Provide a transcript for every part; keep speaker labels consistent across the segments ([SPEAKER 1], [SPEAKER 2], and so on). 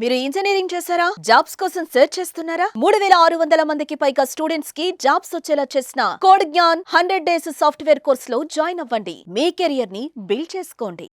[SPEAKER 1] మీరు ఇంజనీరింగ్ చేశారా? జాబ్స్ కోసం సెర్చ్ చేస్తున్నారా? 3600 మందికి పైగా స్టూడెంట్స్ కి జాబ్స్ వచ్చేలా చేసిన code Gyan 100 days software course లో జాయిన్ అవ్వండి. మీ కెరియర్ ని బిల్డ్ చేసుకోండి.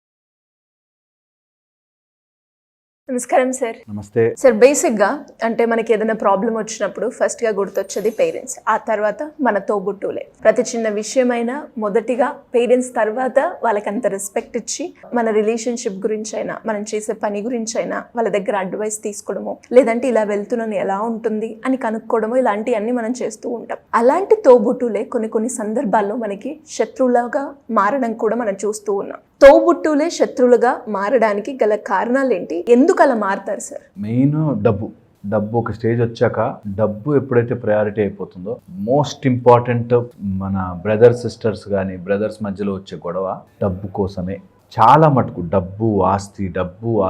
[SPEAKER 2] నమస్కారం సార్.
[SPEAKER 3] నమస్తే
[SPEAKER 2] సార్, బేసిక్గా అంటే మనకి ఏదైనా ప్రాబ్లం వచ్చినప్పుడు ఫస్ట్గా గుర్తొచ్చేది పేరెంట్స్, ఆ తర్వాత మన తోబుట్టువులే. ప్రతి చిన్న విషయమైనా మొదటిగా పేరెంట్స్ తర్వాత వాళ్ళకి అంత రెస్పెక్ట్ ఇచ్చి మన రిలేషన్షిప్ గురించి అయినా మనం చేసే పని గురించి అయినా వాళ్ళ దగ్గర అడ్వైస్ తీసుకోవడము, లేదంటే ఇలా వెళ్తున్నాను ఎలా ఉంటుంది అని కనుక్కోవడము, ఇలాంటివన్నీ మనం చేస్తూ ఉంటాం. అలాంటి తోబుట్టువులే కొన్ని సందర్భాల్లో మనకి శత్రువులుగా మారడం కూడా మనం చూస్తూ ఉన్నాం. తోబుట్టువులే శత్రువులుగా మారడానికి గల కారణాలు ఏంటి? ఎందుకు అలా మారుతారు సార్?
[SPEAKER 3] మెయిన్ డబ్బు ఒక స్టేజ్ వచ్చాక డబ్బు ఎప్పుడైతే ప్రయారిటీ అయిపోతుందో, మోస్ట్ ఇంపార్టెంట్ మన సిస్టర్స్ కానీ బ్రదర్స్ మధ్యలో వచ్చే గొడవ డబ్బు కోసమే. చాలా మటుకు డబ్బు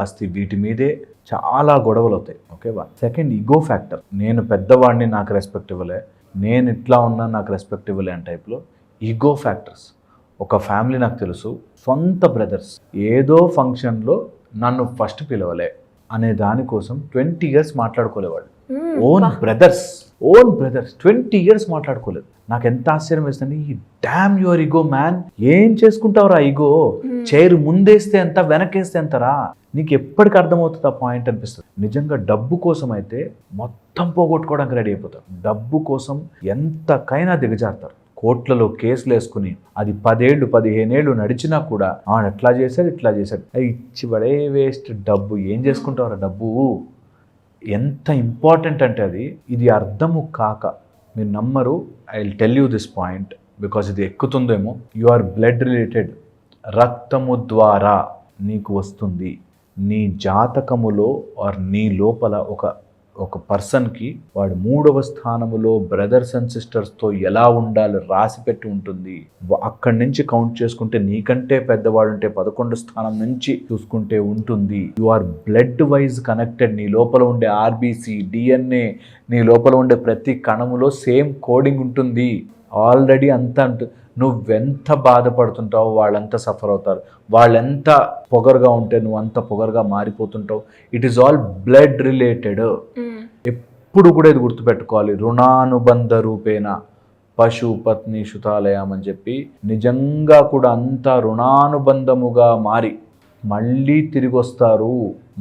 [SPEAKER 3] ఆస్తి వీటి మీదే చాలా గొడవలు అవుతాయి. ఓకేవా? Second, ego factor. నేను పెద్దవాడిని, నాకు రెస్పెక్ట్ ఇవ్వలే, నేను ఇట్లా ఉన్నా నాకు రెస్పెక్ట్ ఇవ్వలే అని టైప్లో ఈగో ఫ్యాక్టర్స్. ఒక ఫ్యామిలీ నాకు తెలుసు, సొంత బ్రదర్స్ ఏదో ఫంక్షన్లో నన్ను ఫస్ట్ పిలవలే అనే దానికోసం 20 years మాట్లాడుకోలేవాడు. ఓన్ బ్రదర్స్ 20 years మాట్లాడుకోలేదు. నాకు ఎంత ఆశ్చర్యం వేస్తుంది. ఈ డామ్ యువర్ ఈగో మ్యాన్, ఏం చేసుకుంటావురా ఈగో? చైర్ ముందేస్తే ఎంత, వెనకేస్తే ఎంతరా? నీకు ఎప్పటికి అర్థమవుతుంది ఆ పాయింట్ అనిపిస్తుంది. నిజంగా డబ్బు కోసం అయితే మొత్తం పోగొట్టుకోవడానికి రెడీ అయిపోతారు. డబ్బు కోసం ఎంతకైనా దిగజారుతారు. కోట్లలో కేసులు వేసుకుని అది 10 ఏళ్ళు 15 ఏళ్ళు నడిచినా కూడా ఎట్లా చేశాడు అది ఇచ్చి పడే వేస్ట్. డబ్బు ఏం చేసుకుంటారు? డబ్బు ఎంత ఇంపార్టెంట్ అంటే ఇది అర్థము కాక మీరు నమ్మరు. I will tell you this point because ఇది ఎక్కుతుందేమో. You are blood related. రక్తము ద్వారా నీకు వస్తుంది. నీ జాతకములో ఆర్ నీ లోపల ఒక పర్సన్కి వాడు 3వ స్థానములో బ్రదర్స్ అండ్ సిస్టర్స్తో ఎలా ఉండాలి రాసి పెట్టి ఉంటుంది. అక్కడి నుంచి కౌంట్ చేసుకుంటే నీకంటే పెద్దవాడుంటే 11 స్థానం నుంచి చూసుకుంటే ఉంటుంది. You are blood wise connected. నీ లోపల ఉండే ఆర్బీసీ, డిఎన్ఏ, నీ లోపల ఉండే ప్రతి కణములో సేమ్ కోడింగ్ ఉంటుంది ఆల్రెడీ. అంతా నువ్వెంత బాధపడుతుంటావు వాళ్ళంతా సఫర్ అవుతారు. వాళ్ళెంత పొగరుగా ఉంటే నువ్వు అంత పొగరుగా మారిపోతుంటావు. It is all blood related. ఎప్పుడు కూడా ఇది గుర్తుపెట్టుకోవాలి. రుణానుబంధ రూపేణ పశు పత్ని శుతాలయం అని చెప్పి నిజంగా కూడా అంతా రుణానుబంధముగా మారి మళ్ళీ తిరిగి వస్తారు,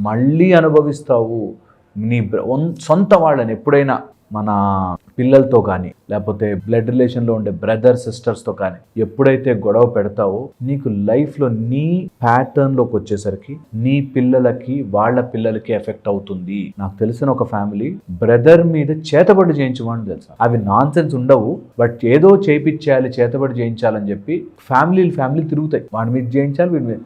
[SPEAKER 3] మళ్ళీ అనుభవిస్తావు. నీ సొంత వాళ్ళని ఎప్పుడైనా మన పిల్లలతో కానీ లేకపోతే బ్లడ్ రిలేషన్లో ఉండే బ్రదర్ సిస్టర్స్తో కానీ ఎప్పుడైతే గొడవ పెడతావో నీకు లైఫ్లో నీ ప్యాటర్న్లోకి వచ్చేసరికి నీ పిల్లలకి వాళ్ళ పిల్లలకి ఎఫెక్ట్ అవుతుంది. నాకు తెలిసిన ఒక ఫ్యామిలీ బ్రదర్ మీద చేతబడి చేయించమని తెలుసా. అవి నాన్ సెన్స్ ఉండవు, బట్ ఏదో చేయించాలి, చేతబడి చేయించాలని చెప్పి ఫ్యామిలీ తిరుగుతాయి. వాడి మీద చేయించాలి, వీడి మీద.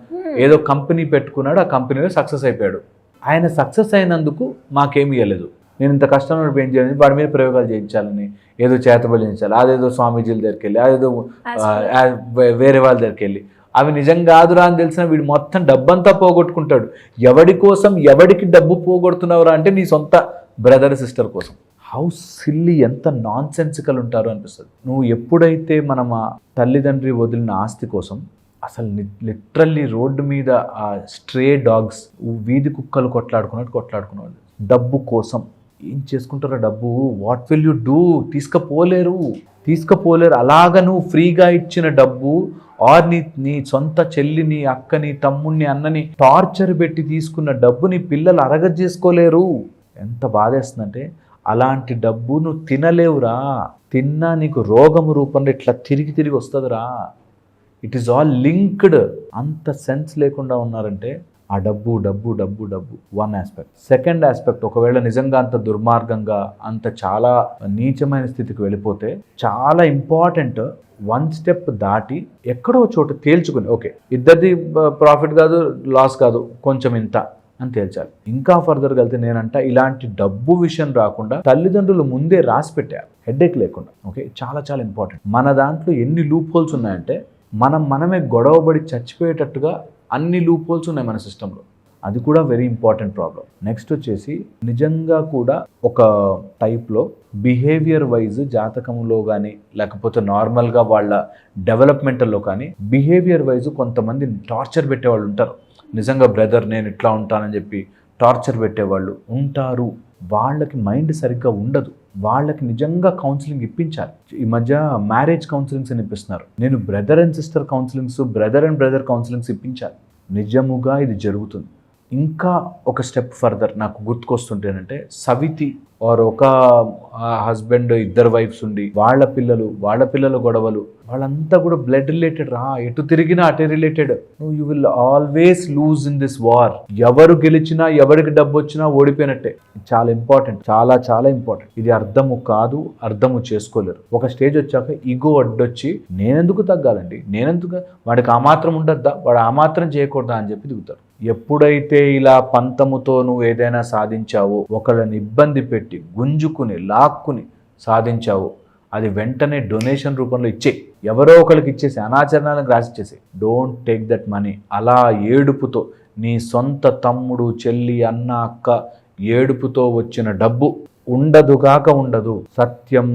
[SPEAKER 3] ఏదో కంపెనీ పెట్టుకున్నాడు, ఆ కంపెనీలో సక్సెస్ అయిపోయాడు. ఆయన సక్సెస్ అయినందుకు మాకేమి ఇవ్వలేదు, నేను ఇంత కష్టం ఏం చేయాలని వాడి మీద ప్రయోగాలు చేయించాలని, ఏదో చేతబడి చేయించాలి, అదేదో స్వామీజీల దగ్గరికి వెళ్ళి, అదేదో వేరే వాళ్ళ దగ్గరికి వెళ్ళి. అవి నిజం కాదురా అని తెలిసిన వీడు మొత్తం డబ్బంతా పోగొట్టుకుంటాడు. ఎవడి కోసం ఎవడికి డబ్బు పోగొడుతున్నావురా అంటే నీ సొంత బ్రదర్ సిస్టర్ కోసం. హౌ సిల్లీ, ఎంత నాన్ సెన్సికల్ ఉంటారో అనిపిస్తుంది. నువ్వు ఎప్పుడైతే మనం ఆ తల్లిదండ్రి వదిలిన ఆస్తి కోసం అసలు లిటరల్లీ రోడ్డు మీద ఆ స్ట్రే డాగ్స్, వీధి కుక్కలు కొట్లాడుకున్నాడు డబ్బు కోసం. ఏం చేసుకుంటారో డబ్బు. What will you do? తీసుకుపోలేరు. అలాగ నువ్వు ఫ్రీగా ఇచ్చిన డబ్బు ఆర్ నీ సొంత చెల్లిని, అక్కని, తమ్ముడిని, అన్నని టార్చర్ పెట్టి తీసుకున్న డబ్బు నీ పిల్లలు అరగజేసుకోలేరు. ఎంత బాధేస్తుందంటే అలాంటి డబ్బు నువ్వు తినలేవురా. తిన్నా నీకు రోగము రూపంలో ఇట్లా తిరిగి వస్తుందిరా. It is all linked. అంత సెన్స్ లేకుండా ఉన్నారంటే ఆ డబ్బు వన్ ఆస్పెక్ట్. సెకండ్ ఆస్పెక్ట్, ఒకవేళ నిజంగా అంత దుర్మార్గంగా అంత చాలా నీచమైన స్థితికి వెళ్ళిపోతే చాలా ఇంపార్టెంట్, 1 step దాటి ఎక్కడో చోట తేల్చుకుని, ఓకే ఇద్దరిది ప్రాఫిట్ కాదు, లాస్ కాదు, కొంచెం ఇంత అని తేల్చాలి. ఇంకా ఫర్దర్గా వెళ్తే నేనంట ఇలాంటి డబ్బు విషయం రాకుండా తల్లిదండ్రులు ముందే రాసి పెట్టారు, హెడ్ఏక్ లేకుండా. ఓకే, చాలా ఇంపార్టెంట్. మన దాంట్లో ఎన్ని లూప్ హోల్స్ ఉన్నాయంటే మనమే గొడవబడి చచ్చిపోయేటట్టుగా అన్ని లూప్ హోల్స్ ఉన్నాయి మన సిస్టంలో. అది కూడా వెరీ ఇంపార్టెంట్ ప్రాబ్లం. నెక్స్ట్ వచ్చేసి నిజంగా కూడా ఒక టైప్లో బిహేవియర్ వైజ్ జాతకంలో కానీ లేకపోతే నార్మల్గా వాళ్ళ డెవలప్మెంటల్లో కానీ బిహేవియర్ వైజ్ కొంతమంది టార్చర్ పెట్టేవాళ్ళు ఉంటారు. నిజంగా బ్రదర్ నేను ఇట్లా ఉంటానని చెప్పి టార్చర్ పెట్టేవాళ్ళు ఉంటారు. వాళ్ళకి మైండ్ సరిగ్గా ఉండదు. వాళ్ళకి నిజంగా కౌన్సిలింగ్ ఇప్పించాలి. ఈ మధ్య మ్యారేజ్ కౌన్సిలింగ్స్ అని ఇప్పిస్తున్నారు. నేను brother and sister counsellings, brother and brother counsellings ఇప్పించాలి. నిజముగా ఇది జరుగుతుంది. ఇంకా ఒక స్టెప్ ఫర్దర్ నాకు గుర్తుకొస్తుంటేనంటే, సవితి ఆర్ ఒక హస్బెండ్, ఇద్దరు వైఫ్స్ ఉండి వాళ్ళ పిల్లల గొడవలు, వాళ్ళంతా కూడా బ్లడ్ రిలేటెడ్ రా. ఎటు తిరిగినా అటే related. You will always loose in this war. ఎవరు గెలిచినా, ఎవరికి డబ్బు వచ్చినా ఓడిపోయినట్టే. చాలా ఇంపార్టెంట్, చాలా చాలా ఇంపార్టెంట్. ఇది అర్థము చేసుకోలేరు. ఒక స్టేజ్ వచ్చాక ఈగో అడ్డొచ్చి నేనెందుకు తగ్గాలండి, వాడికి ఆ మాత్రం ఉండద్దా, వాడు ఆ మాత్రం చేయకూడదా అని చెప్పి దిగుతారు. ఎప్పుడైతే ఇలా పంతముతో నువ్వు ఏదైనా సాధించావో, ఒకళ్ళని ఇబ్బంది పెట్టి గుంజుకుని లాక్కుని సాధించావో, అది వెంటనే డొనేషన్ రూపంలో ఇచ్చేయి. ఎవరో ఒకరికి ఇచ్చేసి, అనాచరణాలకు రాసిచ్చేసి. Don't take that money. అలా ఏడుపుతో, నీ సొంత తమ్ముడు, చెల్లి, అన్న, అక్క ఏడుపుతో వచ్చిన డబ్బు ఉండదు. సత్యం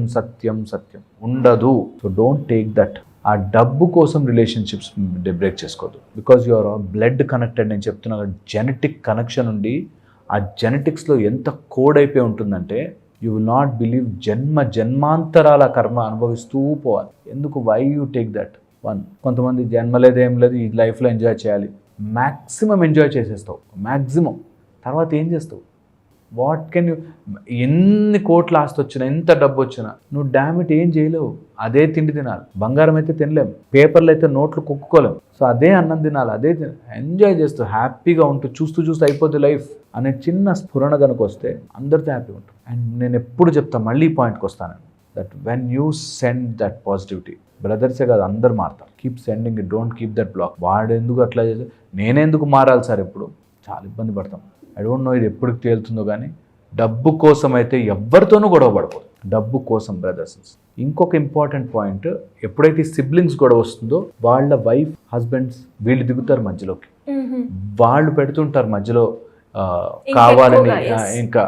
[SPEAKER 3] ఉండదు. So don't take that. ఆ డబ్బు కోసం రిలేషన్షిప్స్ బ్రేక్ చేసుకోవద్దు. Because you are blood connected. నేను చెప్తున్నా, జెనెటిక్ కనెక్షన్ ఉండి ఆ జెనెటిక్స్లో ఎంత కోడ్ అయిపోయి ఉంటుందంటే, యూ విల్ నాట్ బిలీవ్. జన్మాంతరాల కర్మ అనుభవిస్తూ పోవాలి. ఎందుకు? Why you take that? కొంతమంది జన్మలేదేం లేదు, ఈ లైఫ్లో ఎంజాయ్ చేయాలి. మ్యాక్సిమం ఎంజాయ్ చేసేస్తావు. మ్యాక్సిమం. తర్వాత ఏం చేస్తావు? What can you? ఎన్ని కోట్ల ఆస్తి వచ్చినా, ఎంత డబ్బు వచ్చినా, నువ్వు డామిట్ ఏం చేయలేవు. అదే తిండి తినాలి. బంగారం అయితే తినలేము, పేపర్లు అయితే నోట్లు కుక్కుకోలేము. సో అదే అన్నం తినాలి, అదే ఎంజాయ్ చేస్తూ హ్యాపీగా ఉంటూ చూస్తూ అయిపోతుంది లైఫ్ అనే చిన్న స్ఫురణ కనుక వస్తే అందరితో హ్యాపీగా ఉంటుంది. అండ్ నేను ఎప్పుడు చెప్తాను, మళ్ళీ పాయింట్కి వస్తాను, that when you send that positivity, బ్రదర్సే కాదు అందరు మారుతారు. Keep sending it, don't keep that black. వాడు ఎందుకు అట్లా చేసి, నేనెందుకు మారాలి సార్? ఎప్పుడు చాలా ఇబ్బంది పడతాం. ఐ డోంట్ నో ఇది ఎప్పుడు తేలుతుందో, కానీ డబ్బు కోసం అయితే ఎవరితోనూ గొడవ పడకూడదు. డబ్బు కోసం బ్రదర్స్. ఇంకొక ఇంపార్టెంట్ పాయింట్, ఎప్పుడైతే సిబ్లింగ్స్ గొడవ వస్తుందో, వాళ్ళ వైఫ్, హస్బెండ్స్ వీళ్ళు దిగుతారు మధ్యలోకి. వాళ్ళు పెడుతుంటారు మధ్యలో కావాలని, ఇంకా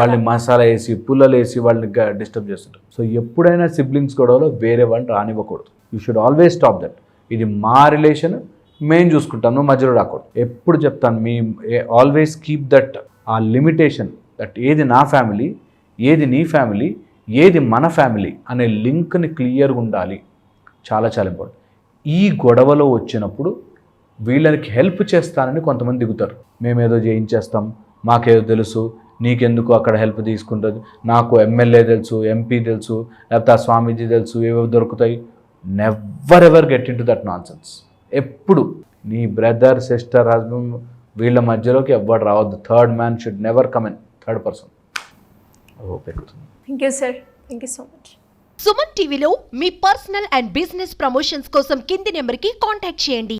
[SPEAKER 3] వాళ్ళని మసాలా వేసి, పుల్లలు వేసి వాళ్ళని డిస్టర్బ్ చేస్తుంటారు. సో ఎప్పుడైనా సిబ్లింగ్స్ గొడవలో వేరే వాళ్ళని రానివ్వకూడదు. You should always stop that. ఇది మా రిలేషన్, మేము చూసుకుంటాం, నువ్వు మధ్యలో రాకూడదు. ఎప్పుడు చెప్తాను, ఆల్వేస్ కీప్ దట్, ఆ లిమిటేషన్, దట్ ఏది నా ఫ్యామిలీ, ఏది నీ ఫ్యామిలీ, ఏది మన ఫ్యామిలీ అనే లింక్ని క్లియర్గా ఉండాలి. చాలా చాలా ఇంపార్టెంట్. ఈ గొడవలో వచ్చినప్పుడు వీళ్ళకి హెల్ప్ చేస్తానని కొంతమంది దిగుతారు. మేమేదో చేయించేస్తాం, మాకేదో తెలుసు, నీకెందుకు అక్కడ హెల్ప్ తీసుకుంటుంది, నాకు ఎమ్మెల్యే తెలుసు, ఎంపీ తెలుసు, లేకపోతే ఆ స్వామీజీ తెలుసు, ఏవో దొరుకుతాయి. Never get in to that non sense. ఎప్పుడు నీ బ్రదర్, సిస్టర్, హస్బెండ్ వీళ్ళ మధ్యలోకి ఎవ్వరు రావద్దు. Third man should never come in. Third person.
[SPEAKER 2] Thank you sir, thank you so much.
[SPEAKER 4] Suman టీవీలో మీ పర్సనల్ అండ్ బిజినెస్ ప్రమోషన్స్ కోసం కింది నెంబర్కి కాంటాక్ట్ చేయండి.